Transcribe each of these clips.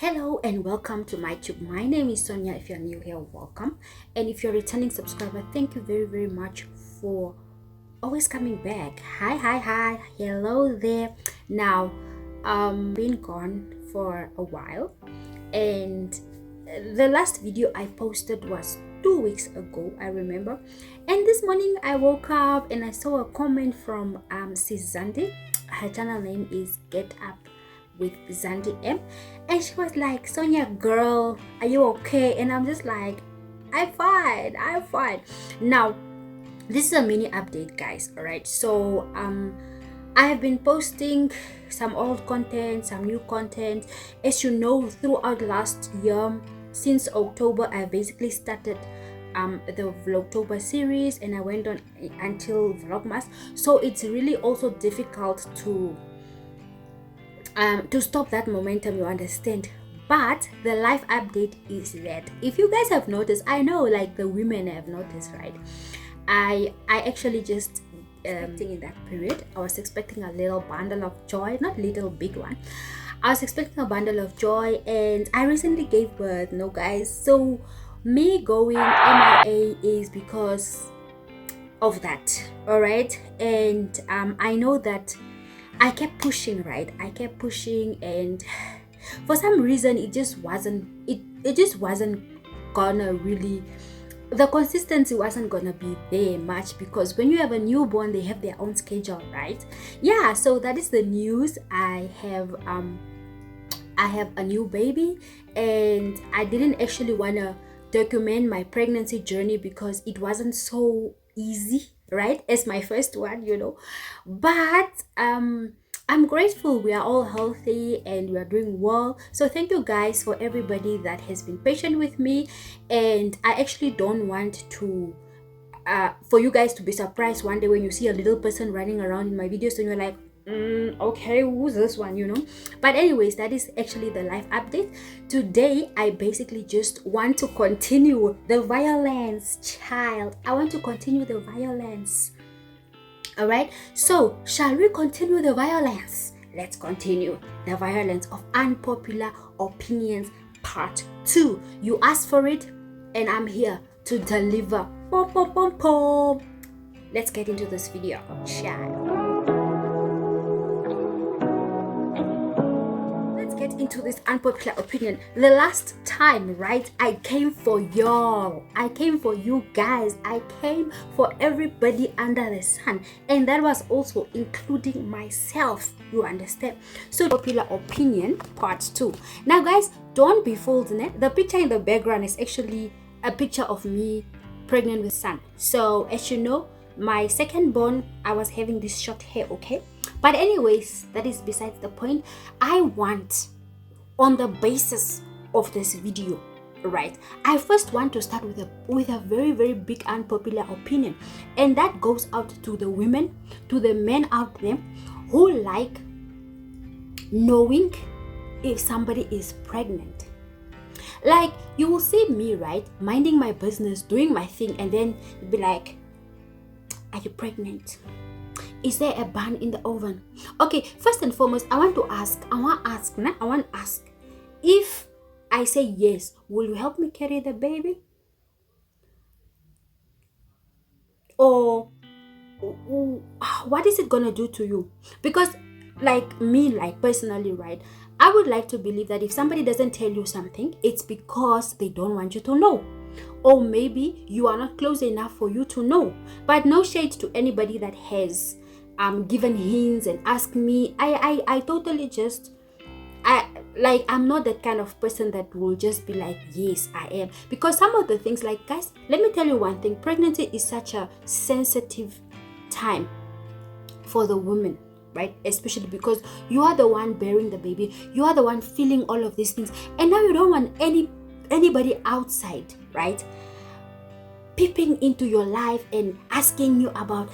Hello and welcome to my tube. My name is Sonia. If you're new here, welcome, and if you're a returning subscriber, thank you very much for always coming back. Hi, hello there. Now been gone for a while, and the last video I posted was 2 weeks ago, I remember. And this morning I woke up and I saw a comment from sis Zandi. Her channel name is Get Up with Zandi M, and she was like, Sonia girl, are you okay? And I'm just like, I'm fine. Now this is a mini update, guys. All right, so I have been posting some old content, some new content. As you know, throughout last year, since October, I basically started the Vlogtober series, and I went on until Vlogmas. So it's really also difficult to stop that momentum, you understand. But the life update is that if you guys have noticed, I know like the women have noticed, right? I actually just in that period I was expecting a little bundle of joy, not little, big one. I was expecting a bundle of joy, and I recently gave birth, no guys. So me going MIA is because of that, all right? And I know that I kept pushing, right? I kept pushing, and for some reason it just wasn't gonna really, the consistency wasn't gonna be there much, because when you have a newborn, they have their own schedule, right? Yeah, so that is the news. I have a new baby, and I didn't actually wanna document my pregnancy journey because it wasn't so easy, right, as my first one, but I'm grateful we are all healthy and we are doing well. So thank you guys for everybody that has been patient with me, and I actually don't want to for you guys to be surprised one day when you see a little person running around in my videos and you're like, okay, who's this one, But anyways, that is actually the life update. Today I basically just want to continue the violence, child. I want to continue the violence. All right, so shall we continue the violence? Let's continue the violence of unpopular opinions part 2. You asked for it, and I'm here to deliver. Pom, pom, pom, pom. Let's get into this video, child. Into this unpopular opinion. The last time, right, I came for y'all, I came for you guys, I came for everybody under the sun, and that was also including myself, you understand? So popular opinion part 2. Now guys, don't be fooled, the picture in the background is actually a picture of me pregnant with son. So as you know, my second born, I was having this short hair, okay? But anyways, that is besides the point. I want, on the basis of this video, right, I first want to start with a very big unpopular opinion, and that goes out to the women, to the men out there who like knowing if somebody is pregnant. Like, you will see me, right, minding my business, doing my thing, and then be like, are you pregnant? Is there a bun in the oven? Okay, first and foremost, I want to ask, if I say yes, will you help me carry the baby? Or what is it gonna do to you? Because like me, like personally, right, I would like to believe that if somebody doesn't tell you something, it's because they don't want you to know, or maybe you are not close enough for you to know. But no shade to anybody that has given hints and asked me. I totally just, I'm not that kind of person that will just be like, yes, I am. Because some of the things, like, guys, let me tell you one thing. Pregnancy is such a sensitive time for the woman, right? Especially because you are the one bearing the baby, you are the one feeling all of these things, and now you don't want anybody outside, right, peeping into your life and asking you about,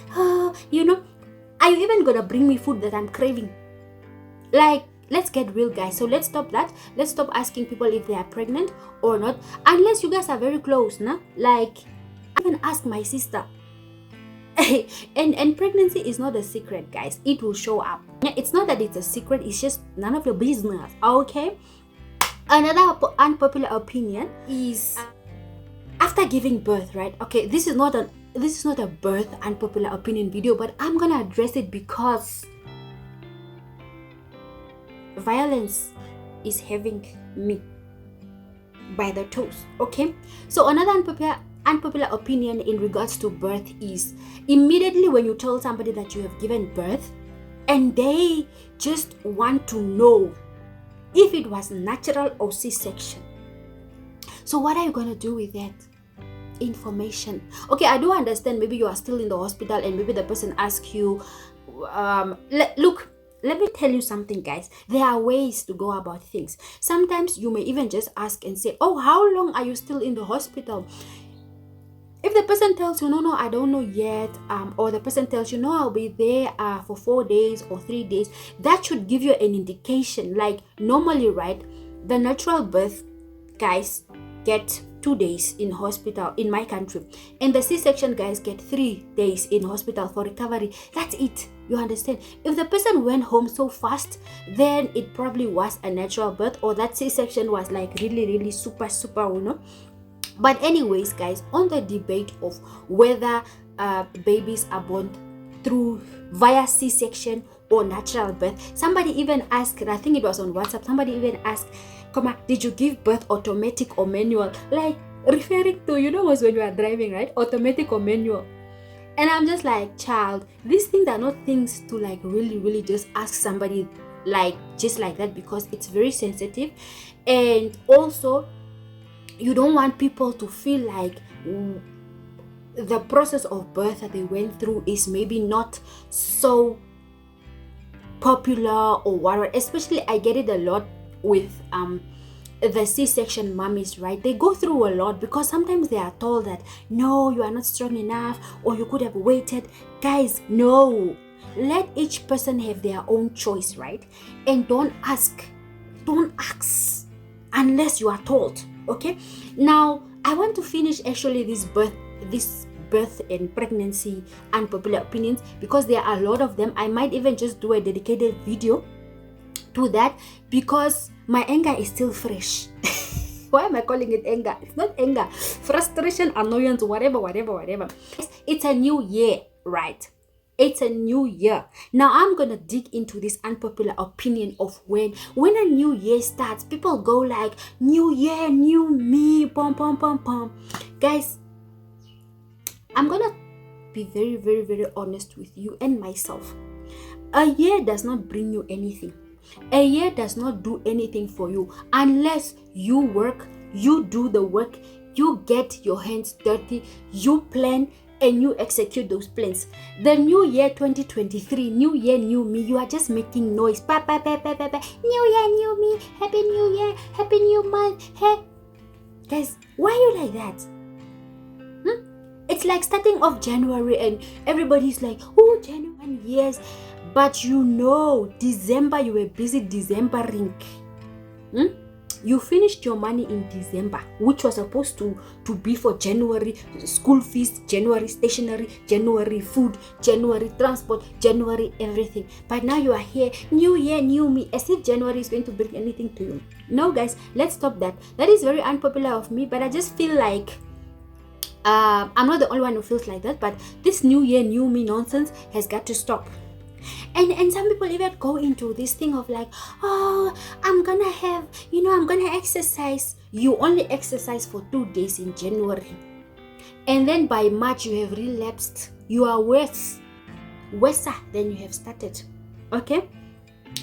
are you even gonna bring me food that I'm craving? Like, let's get real, guys. So let's stop that. Let's stop asking people if they are pregnant or not, unless you guys are very close, like, I even ask my sister. and pregnancy is not a secret, guys. It will show up. It's not that it's a secret, it's just none of your business, okay? Another unpopular opinion is after giving birth, right? Okay, this is not a birth unpopular opinion video, but I'm gonna address it because violence is having me by the toes. Okay, so another unpopular opinion in regards to birth is immediately when you tell somebody that you have given birth and they just want to know if it was natural or C-section. So what are you going to do with that information? Okay, I do understand maybe you are still in the hospital and maybe the person asks you, look, let me tell you something, guys. There are ways to go about things. Sometimes you may even just ask and say, oh, how long are you still in the hospital? If the person tells you, no, I don't know yet, or the person tells you, no, I'll be there for 4 days or 3 days, that should give you an indication. Like normally, right, the natural birth guys get 2 days in hospital in my country, and the C-section guys get 3 days in hospital for recovery. That's it. You understand? If the person went home so fast, then it probably was a natural birth, or that C-section was like really super, you know. But anyways, guys, on the debate of whether babies are born through via C-section or natural birth, somebody even asked, I think it was on WhatsApp, somebody even asked, did you give birth automatic or manual? Like referring to, you know, was when you are driving, right? Automatic or manual. And I'm just like, child, these things are not things to like really just ask somebody like just like that, because it's very sensitive. And also you don't want people to feel like the process of birth that they went through is maybe not so popular or whatever. Especially I get it a lot with the C-section mummies, right? They go through a lot because sometimes they are told that no, you are not strong enough, or you could have waited. Guys, no, let each person have their own choice, right? And don't ask unless you are told. Okay, now I want to finish actually this birth and pregnancy unpopular opinions, because there are a lot of them. I might even just do a dedicated video to that because my anger is still fresh. Why am I calling it anger? It's not anger, frustration, annoyance, whatever. It's a new year, right? It's a new year. Now I'm gonna dig into this unpopular opinion of when a new year starts, people go like, new year, new me, pom. Guys, I'm gonna be very honest with you and myself. A year does not bring you anything. A year does not do anything for you unless you work, you do the work, you get your hands dirty, you plan, and you execute those plans. The new year 2023, new year, new me, you are just making noise. New year, new me, happy new year, happy new month. Hey, guys, why are you like that? It's like starting off January and everybody's like, oh, January, yes. But you know, December, you were busy Decembering. You finished your money in December, which was supposed to be for January school fees, January stationery, January food, January transport, January everything. But now you are here, new year, new me, as if January is going to bring anything to you. No, guys, let's stop that. That is very unpopular of me, but I just feel like I'm not the only one who feels like that. But this new year, new me nonsense has got to stop. And some people even go into this thing of like, oh, I'm gonna exercise. You only exercise for 2 days in January, and then by March you have relapsed. You are worse than you have started. Okay,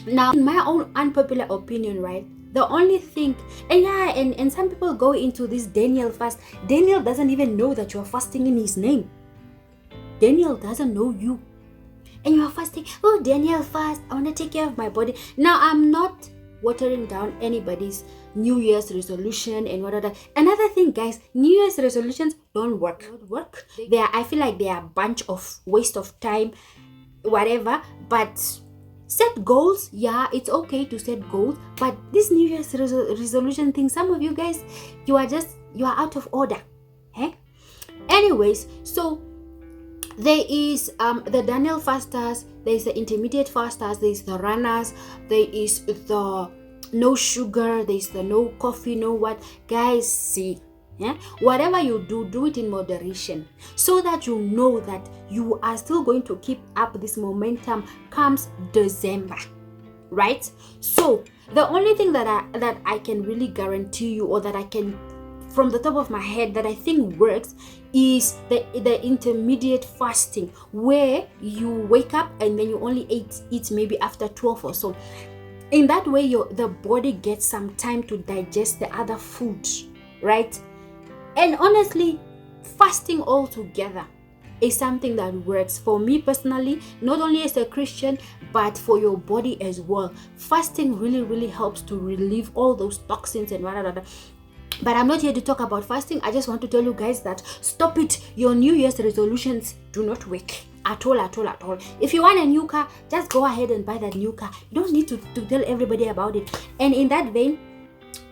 now in my own unpopular opinion, right, the only thing, and some people go into this Daniel fast. Daniel doesn't even know that you are fasting in his name. Daniel doesn't know you. And you are fasting. Oh, Daniel fast, I want to take care of my body. Now, I'm not watering down anybody's New Year's resolution and whatever. Another thing, guys, New Year's resolutions don't work. I feel like they are a bunch of waste of time, whatever. But set goals. Yeah, it's okay to set goals. But this New Year's resolution thing, some of you guys, you are out of order. Okay? Anyways, so there is the Daniel fasters, there is the intermediate fasters, there is the runners, there is the no sugar, there's the no coffee, no what. Guys, see, yeah, whatever you do it in moderation, so that you know that you are still going to keep up this momentum comes December, right? So the only thing that I can really guarantee you, or that I can from the top of my head that I think works, is the intermediate fasting, where you wake up and then you only eat maybe after 12 or so. In that way, the body gets some time to digest the other food, right? And honestly, fasting altogether is something that works for me personally, not only as a Christian, but for your body as well. Fasting really helps to relieve all those toxins and whatever. But I'm not here to talk about fasting. I just want to tell you guys that stop it. Your New Year's resolutions do not work at all. If you want a new car, just go ahead and buy that new car. You don't need to tell everybody about it. And in that vein,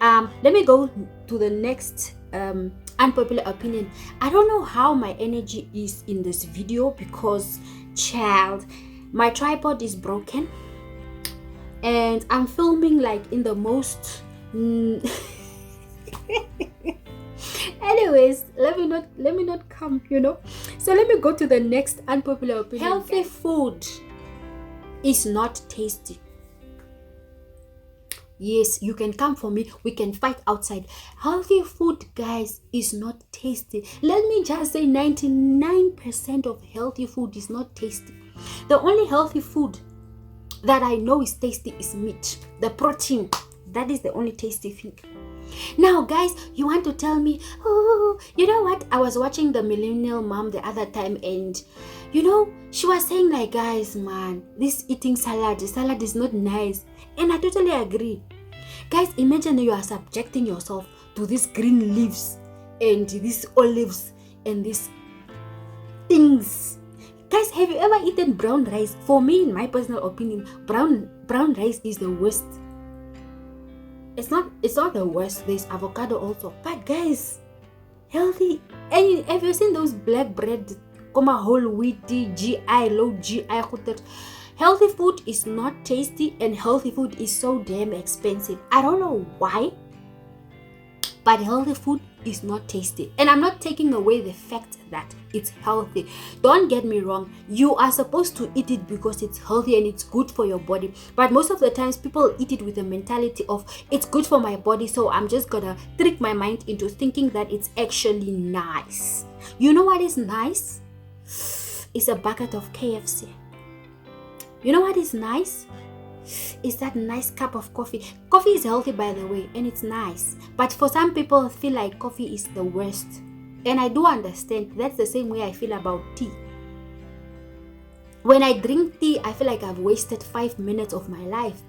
let me go to the next unpopular opinion. I don't know how my energy is in this video, because child, my tripod is broken and I'm filming like in the most anyways, let me not come, so let me go to the next unpopular opinion. Healthy food is not tasty. Yes, you can come for me, we can fight outside. Healthy food, guys, is not tasty. Let me just say 99% of healthy food is not tasty. The only healthy food that I know is tasty is meat, the protein. That is the only tasty thing. Now, guys, you want to tell me, oh, you know what? I was watching the Millennial Mom the other time, and she was saying like, guys, man, this eating salad is not nice. And I totally agree. Guys, imagine you are subjecting yourself to these green leaves and these olives and these things. Guys, have you ever eaten brown rice? For me, in my personal opinion, brown rice is the worst. It's not the worst. There's avocado also. But guys, healthy. And have you seen those black bread, whole wheat, GI, low GI? Healthy food is not tasty, and healthy food is so damn expensive. I don't know why, but healthy food is not tasty. And I'm not taking away the fact that it's healthy. Don't get me wrong. You are supposed to eat it because it's healthy and it's good for your body. But most of the times people eat it with the mentality of, it's good for my body, so I'm just gonna trick my mind into thinking that it's actually nice. You know what is nice? It's a bucket of KFC. You know what is nice? Is that nice cup of coffee. Coffee is healthy, by the way, and it's nice. But for some people, feel like coffee is the worst. And I do understand. That's the same way I feel about tea. When I drink tea, I feel like I've wasted 5 minutes of my life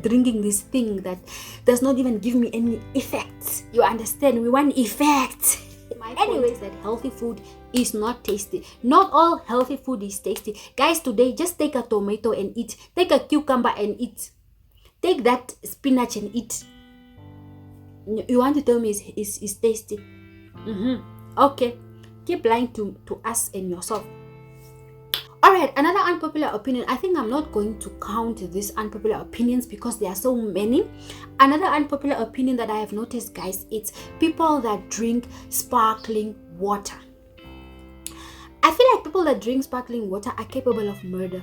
drinking this thing that does not even give me any effects. You understand? We want effects. Anyways, that healthy food is not tasty. Not all healthy food is tasty. Guys, today, just take a tomato and eat. Take a cucumber and eat. Take that spinach and eat. You want to tell me it's tasty? Okay. Keep lying to us and yourself. Alright, another unpopular opinion. I think I'm not going to count these unpopular opinions because there are so many. Another unpopular opinion that I have noticed, guys, it's people that drink sparkling water. I feel like people that drink sparkling water are capable of murder.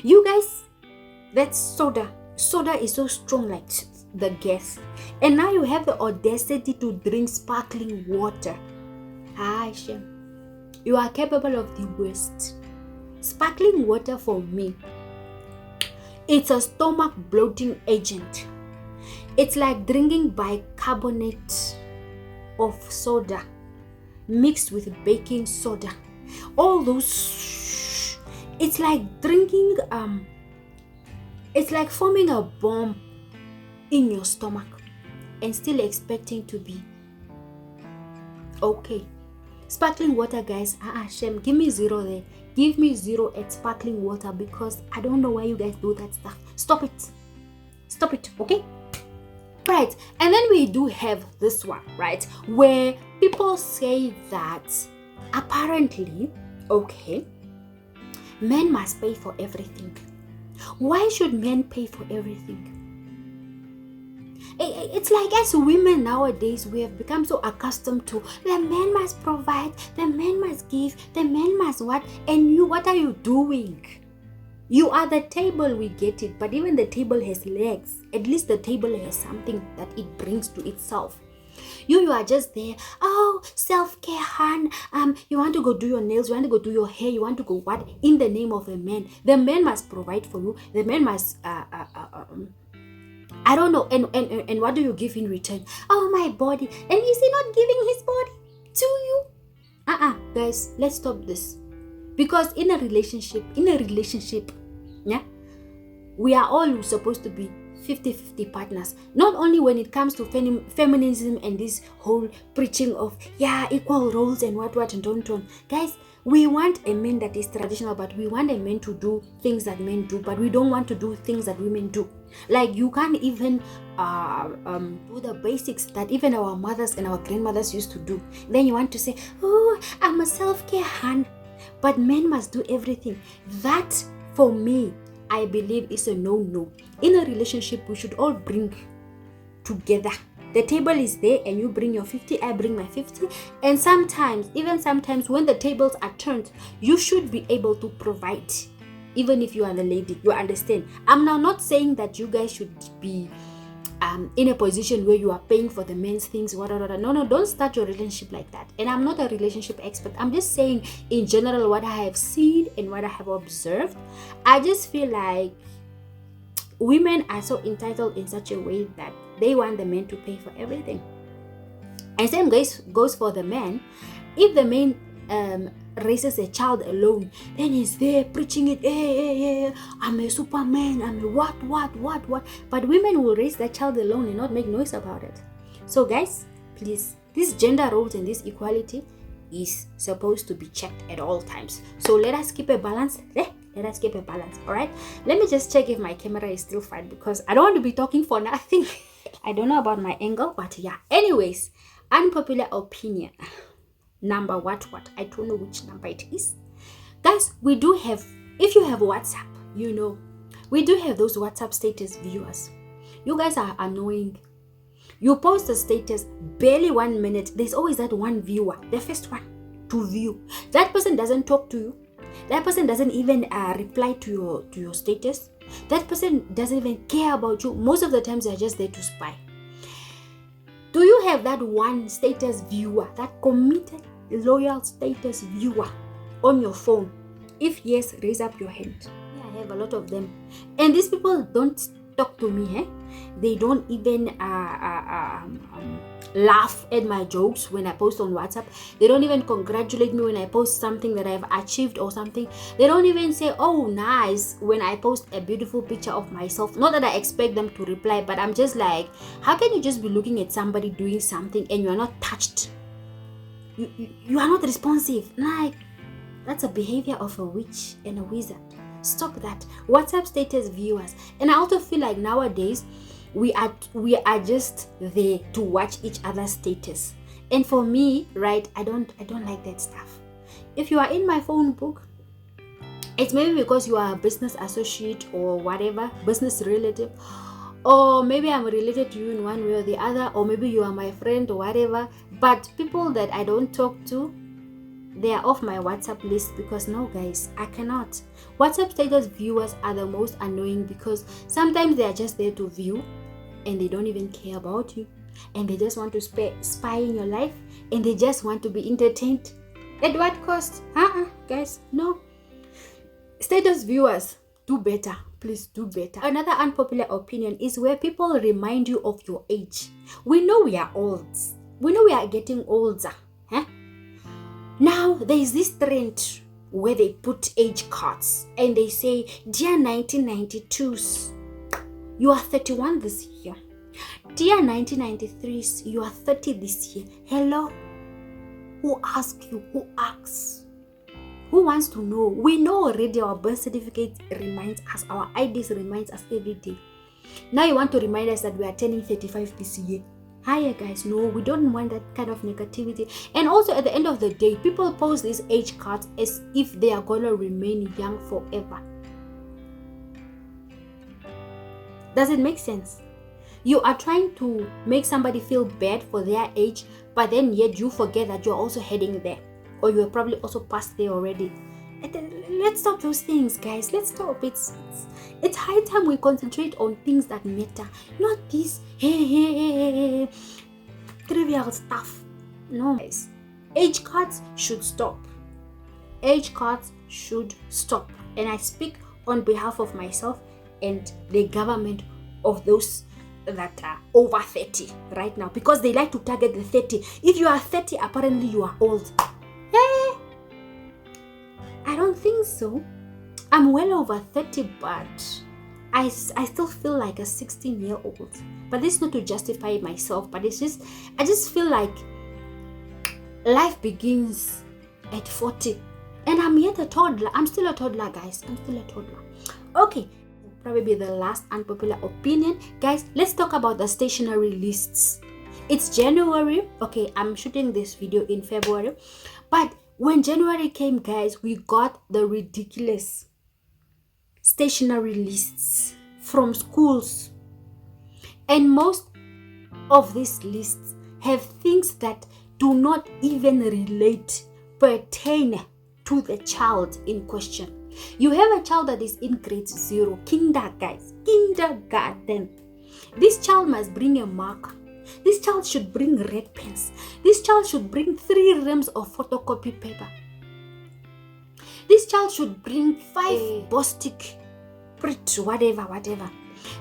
You guys, that's soda. Soda is so strong, like the gas. And now you have the audacity to drink sparkling water. Hi, Shem. You are capable of the worst. Sparkling water, for me, it's a stomach bloating agent. It's like drinking bicarbonate of soda mixed with baking soda. All those, it's like drinking, it's like forming a bomb in your stomach and still expecting to be okay. Sparkling water, guys, Shem, give me 0 there. Give me 0 at sparkling water, because I don't know why you guys do that stuff. Stop it, okay? Right, and then we do have this one, right, where people say that apparently, okay, men must pay for everything. Why should men pay for everything? It's like as women nowadays, we have become so accustomed to the man must provide, the man must give, the man must what, and you, what are you doing? You are the table, we get it, but even the table has legs. At least the table has something that it brings to itself. You are just there. Oh, self-care, hon. You want to go do your nails, you want to go do your hair, you want to go what? In the name of a man. The man must provide for you. The man must I don't know. And what do you give in return? Oh, my body. And is he not giving his body to you? Guys, let's stop this. Because in a relationship, yeah, we are all supposed to be 50-50 partners. Not only when it comes to feminism and this whole preaching of equal roles and what and don't. Guys, we want a man that is traditional, but we want a man to do things that men do, but we don't want to do things that women do. Like you can't even do the basics that even our mothers and our grandmothers used to do. Then you want to say, oh, I'm a self-care hand, but men must do everything. That for me, I believe is a no. In a relationship, we should all bring together. The table is there and you bring your 50, I bring my 50. And sometimes when the tables are turned, you should be able to provide. Even if you are the lady, you understand. I'm now not saying that you guys should be in a position where you are paying for the men's things. No, don't start your relationship like that. And I'm not a relationship expert. I'm just saying in general what I have seen and what I have observed. I just feel like women are so entitled in such a way that they want the men to pay for everything. And same goes for the man. If the man raises a child alone, then he's there preaching it, hey, I'm a superman, I'm a what. But women will raise that child alone and not make noise about it. So guys, please, this gender roles and this equality is supposed to be checked at all times. So let us keep a balance. All right, let me just check if my camera is still fine, because I don't want to be talking for nothing. I don't know about my angle, but yeah. Anyways, unpopular opinion number what I don't know which number it is. Guys, we do have, if you have WhatsApp, you know, we do have those WhatsApp status viewers. You guys are annoying. You post a status, barely 1 minute, there's always that one viewer, the first one to view. That person doesn't talk to you. That person doesn't even reply to your status. That person doesn't even care about you. Most of the times they're just there to spy. Do you have that one status viewer, that committed, loyal status viewer on your phone? If yes, raise up your hand. Yeah, I have a lot of them. And these people don't talk to me. They don't even laugh at my jokes when I post on WhatsApp. They don't even congratulate me when I post something that I've achieved or something. They don't even say, oh, nice, when I post a beautiful picture of myself. Not that I expect them to reply, but I'm just like, how can you just be looking at somebody doing something and you're not touched? You are not responsive. Like, that's a behavior of a witch and a wizard. Stop that. WhatsApp status viewers. And I also feel like nowadays we are just there to watch each other's status. And for me, right, I don't like that stuff. If you are in my phone book, it's maybe because you are a business associate or whatever, business relative, or maybe I'm related to you in one way or the other, or maybe you are my friend or whatever. But people that I don't talk to, they are off my WhatsApp list, because no, guys, I cannot. WhatsApp status viewers are the most annoying, because sometimes they are just there to view and they don't even care about you, and they just want to spy in your life, and they just want to be entertained. At what cost? Guys, no. Status viewers, do better. Please do better. Another unpopular opinion is where people remind you of your age. We know we are old. We know we are getting older. Now, there is this trend where they put age cards and they say, dear 1992s, you are 31 this year. Dear 1993s, you are 30 this year. Hello? Who asked you? Who asks? Who wants to know? We know already. Our birth certificate reminds us, our IDs reminds us every day. Now you want to remind us that we are turning 35 this year. Hiya guys, no, we don't want that kind of negativity. And also at the end of the day, people post these age cards as if they are gonna remain young forever. Does it make sense? You are trying to make somebody feel bad for their age, but then yet you forget that you're also heading there, or you're probably also past there already. Let's stop those things, guys. Let's stop. It's high time we concentrate on things that matter, not this trivial stuff. No, guys. Age cards should stop. Age cards should stop. And I speak on behalf of myself and the government of those that are over 30 right now, because they like to target the 30. If you are 30, apparently you are old. Yeah, I don't think so. I'm well over 30, but I still feel like a 16-year-old. But this is not to justify myself, but it's just, I just feel like life begins at 40. And I'm yet a toddler. I'm still a toddler, guys. I'm still a toddler. Okay, probably be the last unpopular opinion. Guys, let's talk about the stationery lists. It's January. Okay, I'm shooting this video in February. But when January came, guys, we got the ridiculous stationery lists from schools. And most of these lists have things that do not even pertain to the child in question. You have a child that is in grade 0, kindergarten. This child must bring a marker. This child should bring red pens. This child should bring 3 reams of photocopy paper. This child should bring 5 Bostik, whatever.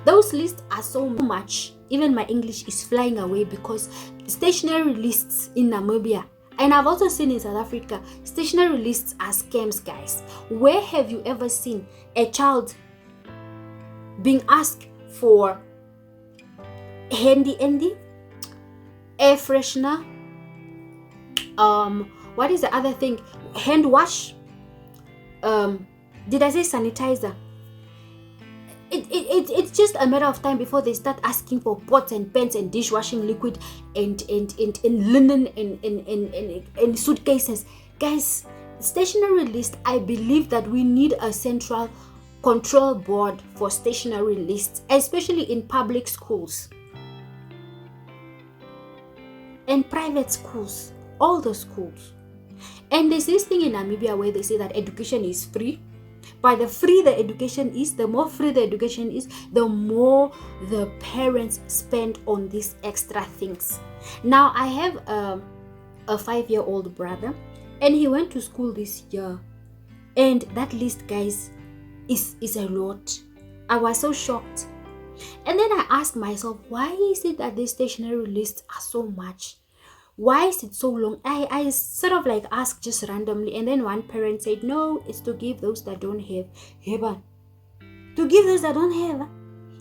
Those lists are so much. Even my English is flying away because stationery lists in Namibia, and I've also seen in South Africa, stationery lists are scams, guys. Where have you ever seen a child being asked for handy, air freshener, what is the other thing? Hand wash. Did I say sanitizer? It's just a matter of time before they start asking for pots and pans and dishwashing liquid and linen and suitcases. Guys, stationery list, I believe that we need a central control board for stationery lists, especially in public schools and private schools, all the schools. And there's this thing in Namibia where they say that education is free. But the more free the education is, the more the parents spend on these extra things. Now, I have a 5-year-old brother, and he went to school this year. And that list, guys, is a lot. I was so shocked. And then I asked myself, why is it that these stationery lists are so much? Why is it so long? I sort of like asked just randomly, and then one parent said, no, it's to give those that don't have. To give those that don't have.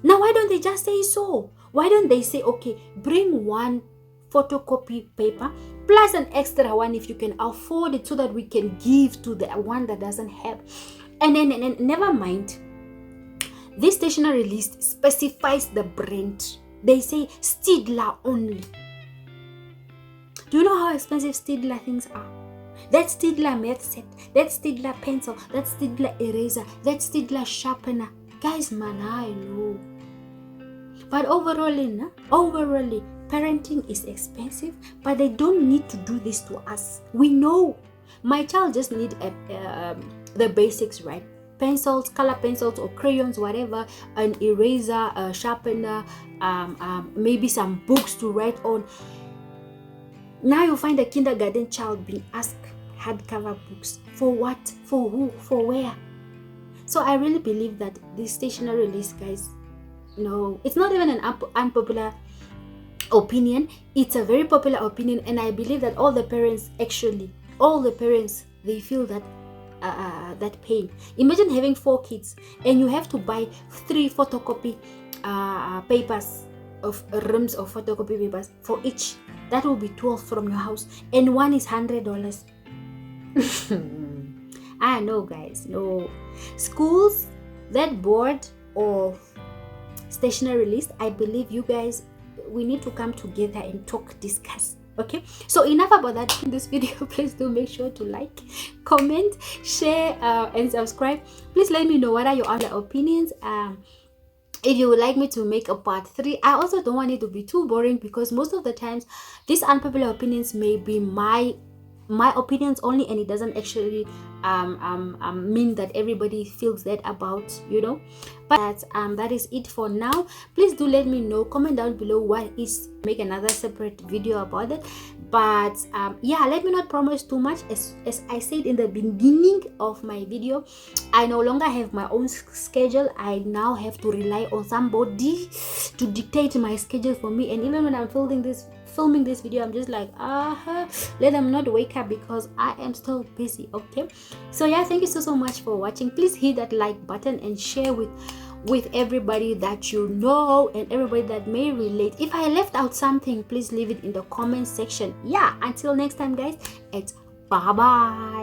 Now, why don't they just say so? Why don't they say, okay, bring 1 photocopy paper plus an extra one if you can afford it, so that we can give to the one that doesn't have. And then never mind, this stationery list specifies the brand. They say Stidler only. Do you know how expensive Stidler things are? That Stidler math set, that Stidler pencil, that Stidler eraser, that Stidler sharpener. Guys, man, I know. But overall, parenting is expensive, but they don't need to do this to us. We know. My child just need the basics, right? Pencils, color pencils or crayons, whatever, an eraser, a sharpener, maybe some books to write on. Now you find a kindergarten child being asked hardcover books. For what? For who? For where? So I really believe that this stationery list, guys, no, it's not even an unpopular opinion. It's a very popular opinion, and I believe that all the parents, they feel that that pain. Imagine having 4 kids and you have to buy 3 photocopy papers of reams of photocopy papers for each. That will be 12 from your house, and one is $100. I know, guys. No, schools, that board of stationery list, I believe you guys, we need to come together and discuss. Okay, so enough about that in this video. Please do make sure to like, comment, share, and subscribe. Please let me know what are your other opinions. if you would like me to make a part 3. I also don't want it to be too boring, because most of the times these unpopular opinions may be my opinions only, and it doesn't actually mean that everybody feels that about, you know. But that is it for now. Please do let me know, comment down below what is, make another separate video about it. But yeah, let me not promise too much. As I said in the beginning of my video, I no longer have my own schedule. I now have to rely on somebody to dictate my schedule for me. And even when I'm filming this video, I'm just like, let them not wake up, because I am still busy. Okay, so yeah, thank you so much for watching. Please hit that like button and share with everybody that you know and everybody that may relate. If I left out something, please leave it in the comment section. Yeah, until next time guys, it's bye bye.